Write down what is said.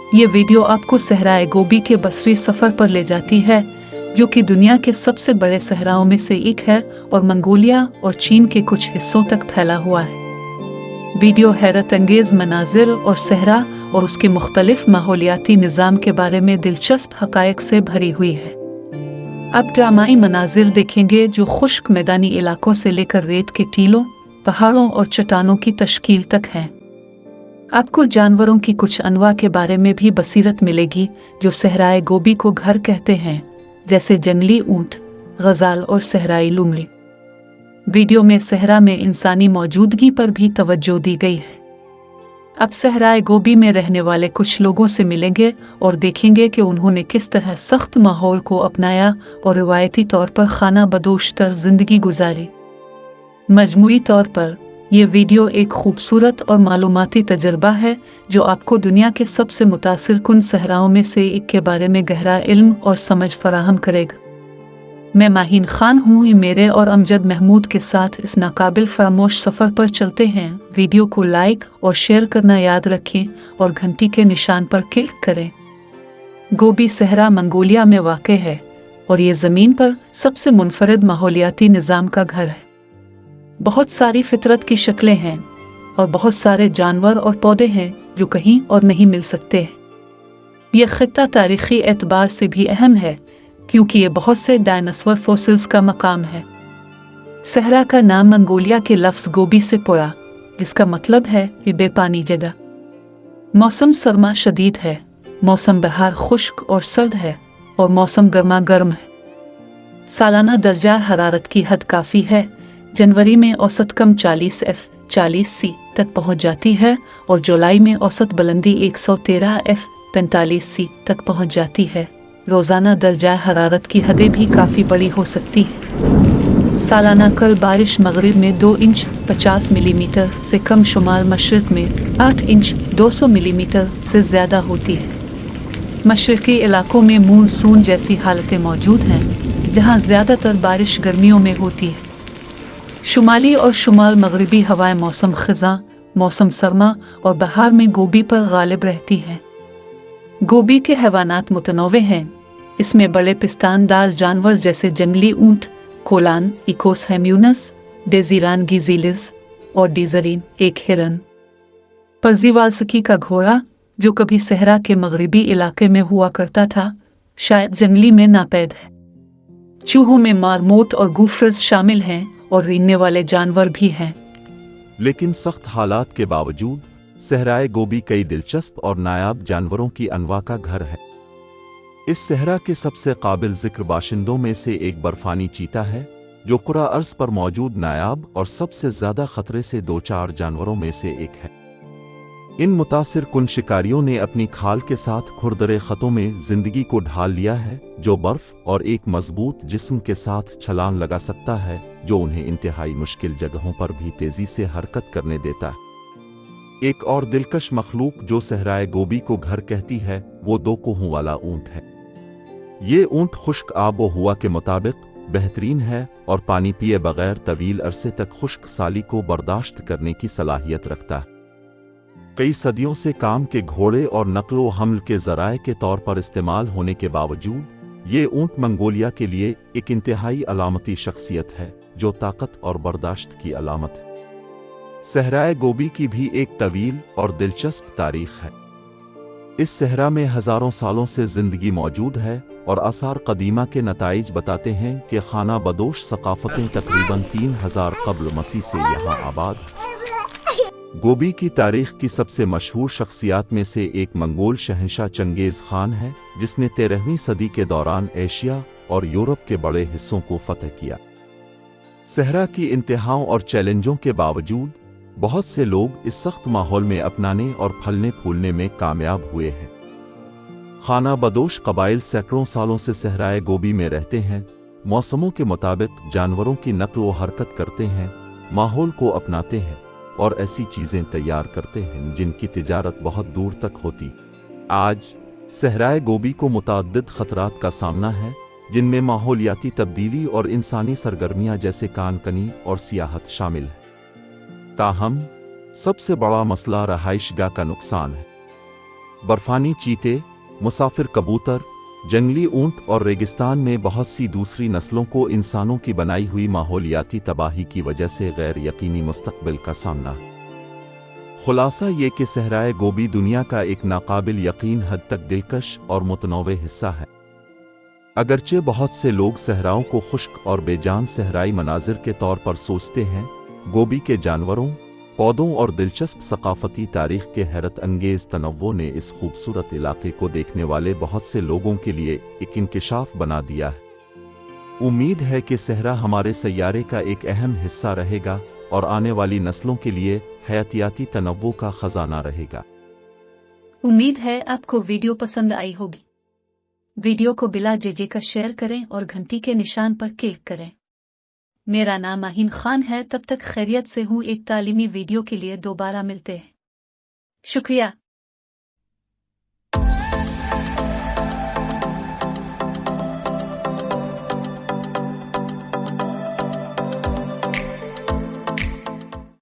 ये वीडियो आपको सहराए गोबी के बसरी सफ़र पर ले जाती है, जो कि दुनिया के सबसे बड़े सहराओं में से एक है और मंगोलिया और चीन के कुछ हिस्सों तक फैला हुआ है। वीडियो हैरत अंगेज़ मनाजिर और सहरा और उसके मुख्तलिफ माहौलियाती निज़ाम के बारे में दिलचस्प हक़ाइक़ से भरी हुई है। अब ड्रामाई मनाजिर देखेंगे जो खुश्क मैदानी इलाकों से लेकर रेत के टीलों, पहाड़ों और चट्टानों की तश्कील तक हैं। आपको जानवरों की कुछ अनवा के बारे में भी बसीरत मिलेगी जो सहराए गोबी को घर कहते हैं, जैसे जंगली ऊंट, गज़ाल और सहराई लूमड़ी। वीडियो में सहरा में इंसानी मौजूदगी पर भी तवज्जो दी गई है। अब सहराए गोबी में रहने वाले कुछ लोगों से मिलेंगे और देखेंगे कि उन्होंने किस तरह सख्त माहौल को अपनाया और रिवायती तौर पर खाना बदोश तर जिंदगी गुजारी। मजमूई तौर पर यह वीडियो एक खूबसूरत और मालूमाती तजर्बा है जो आपको दुनिया के सबसे मुतासिर कुन सहराओं में से एक के बारे में गहरा इल्म और समझ फराहम करेगा। मैं माहीन खान हूँ। मेरे और अमजद महमूद के साथ इस नाकाबिल फरामोश सफ़र पर चलते हैं। वीडियो को लाइक और शेयर करना याद रखें और घंटी के निशान पर क्लिक करें। गोबी सहरा मंगोलिया में वाक़ है और ये ज़मीन पर सबसे मुनफरद माहौलियाती निज़ाम का घर है। बहुत सारी फितरत की शक्लें हैं और बहुत सारे जानवर और पौधे हैं जो कहीं और नहीं मिल सकते। यह खित्ता तारीख़ी एतबार से भी अहम है क्योंकि ये बहुत से डायनासोर फॉसिल्स का मकाम है। सहरा का नाम मंगोलिया के लफ्ज़ गोबी से पड़ा, जिसका मतलब है कि बेपानी जगह। मौसम सरमा शदीद है, मौसम बहार खुश्क और सर्द है और मौसम गर्मा गर्म है। सालाना दर्जा हरारत की हद काफ़ी है। जनवरी में औसत कम 40°C तक पहुंच जाती है और जुलाई में औसत बुलंदी 113°C तक पहुंच जाती है। रोज़ाना दर्जा हरारत की हदें भी काफ़ी बड़ी हो सकती है। सालाना कल बारिश मगरिब में 2 इंच 50 मिलीमीटर से कम, शुमाल मशरक़ में 8 इंच 200 मिलीमीटर से ज़्यादा होती है। मशरक़ी इलाकों में मानसून जैसी हालतें मौजूद हैं, जहाँ ज़्यादातर बारिश गर्मियों में होती है। शुमाली और शुमाल मगरिबी हवाएं मौसम ख़ज़ां, मौसम सरमा और बहार में गोबी पर गालिब रहती हैं। गोबी के हैवानात मुतनौवे हैं। इसमें बड़े पिस्तानदार जानवर जैसे जंगली ऊंट, कोलान, इकोस हेम्यूनस, डेज़िरान गिज़िलिस और डीज़रीन, एक हिरन, परज़ीवाल्सकी का घोड़ा जो कभी सहरा के मगरिबी इलाके में हुआ करता था, शायद जंगली में नापैद है। चूहों में मारमोट और गूफ्रस शामिल हैं और रेंगने वाले जानवर भी हैं। लेकिन सख्त हालात के बावजूद सहराए गोबी कई दिलचस्प और नायाब जानवरों की अनवा का घर है। इस सहरा के सबसे काबिल जिक्र बाशिंदों में से एक बर्फानी चीता है, जो कुरा अर्ज पर मौजूद नायाब और सबसे ज्यादा खतरे से दो चार जानवरों में से एक है। इन मुतासिर कुन शिकारियों ने अपनी खाल के साथ खुरदरे खतों में जिंदगी को ढाल लिया है, जो बर्फ और एक मजबूत जिस्म के साथ छलांग लगा सकता है, जो उन्हें इंतहाई मुश्किल जगहों पर भी तेजी से हरकत करने देता है। एक और दिलकश मखलूक जो सहराए गोबी को घर कहती है, वो 2 कोहों वाला ऊंट है। ये ऊंट खुश्क आबो हवा के मुताबिक बेहतरीन है और पानी पिए बगैर तवील अरसे तक खुश्क साली को बर्दाश्त करने की सलाहियत रखता है। कई सदियों से काम के घोड़े और नकलो हमल के ज़राए के तौर पर इस्तेमाल होने के बावजूद ये ऊंट मंगोलिया के लिए एक इंतहाई अलामती शख्सियत है, जो ताकत और बर्दाश्त की अलामत है। सहराए गोबी की भी एक तवील और दिलचस्प तारीख है। इस सहरा में हजारों सालों से जिंदगी मौजूद है और आसार कदीमा के नताइज बताते हैं कि खाना बदोश सकाफतें तकरीबन 3000 क़ब्ल मसीह से यहाँ आबाद। गोबी की तारीख की सबसे मशहूर शख्सियात में से एक मंगोल शहंशाह चंगेज़ खान है, जिसने 13वीं सदी के दौरान एशिया और यूरोप के बड़े हिस्सों को फतह किया। सहरा की इंतहाओं और चैलेंजों के बावजूद बहुत से लोग इस सख्त माहौल में अपनाने और फलने फूलने में कामयाब हुए हैं। खाना बदोश कबाइल सैकड़ों सालों से सहराए गोबी में रहते हैं, मौसमों के मुताबिक जानवरों की नक्ल व हरकत करते हैं, माहौल को अपनाते हैं और ऐसी चीज़ें तैयार करते हैं जिनकी तिजारत बहुत दूर तक होती। आज सहराए गोबी को मुतअद्दिद खतरात का सामना है, जिनमें माहौलियाती तब्दीली और इंसानी सरगर्मियां जैसे कानकनी और सियाहत शामिल है। ताहम सबसे बड़ा मसला रहाइशगाह का नुकसान है। बर्फानी चीते, मुसाफिर कबूतर, जंगली ऊंट और रेगिस्तान में बहुत सी दूसरी नस्लों को इंसानों की बनाई हुई माहौलियाती तबाही की वजह से गैर यकीनी मुस्तकबिल का सामना है। खुलासा ये कि सहराए गोबी दुनिया का एक नाकाबिल यकीन हद तक दिलकश और मुतनव्वे हिस्सा है। अगरचे बहुत से लोग सहराओं को खुश्क और बेजान सहराई मनाजिर के तौर पर सोचते हैं, गोबी के जानवरों, पौधों और दिलचस्प सकाफती तारीख के हैरत अंगेज तनव्वो ने इस खूबसूरत इलाके को देखने वाले बहुत से लोगों के लिए एक इंकिशाफ बना दिया है। उम्मीद है कि सहरा हमारे सैयारे का एक अहम हिस्सा रहेगा और आने वाली नस्लों के लिए हयातियाती तनव्वो का खजाना रहेगा। उम्मीद है आपको वीडियो पसंद आई होगी। वीडियो को बिला झिझक शेयर करें और घंटी के निशान पर क्लिक करें। मेरा नाम माहीन खान है। तब तक खैरियत से हूँ। एक तालीमी वीडियो के लिए दोबारा मिलते हैं। शुक्रिया।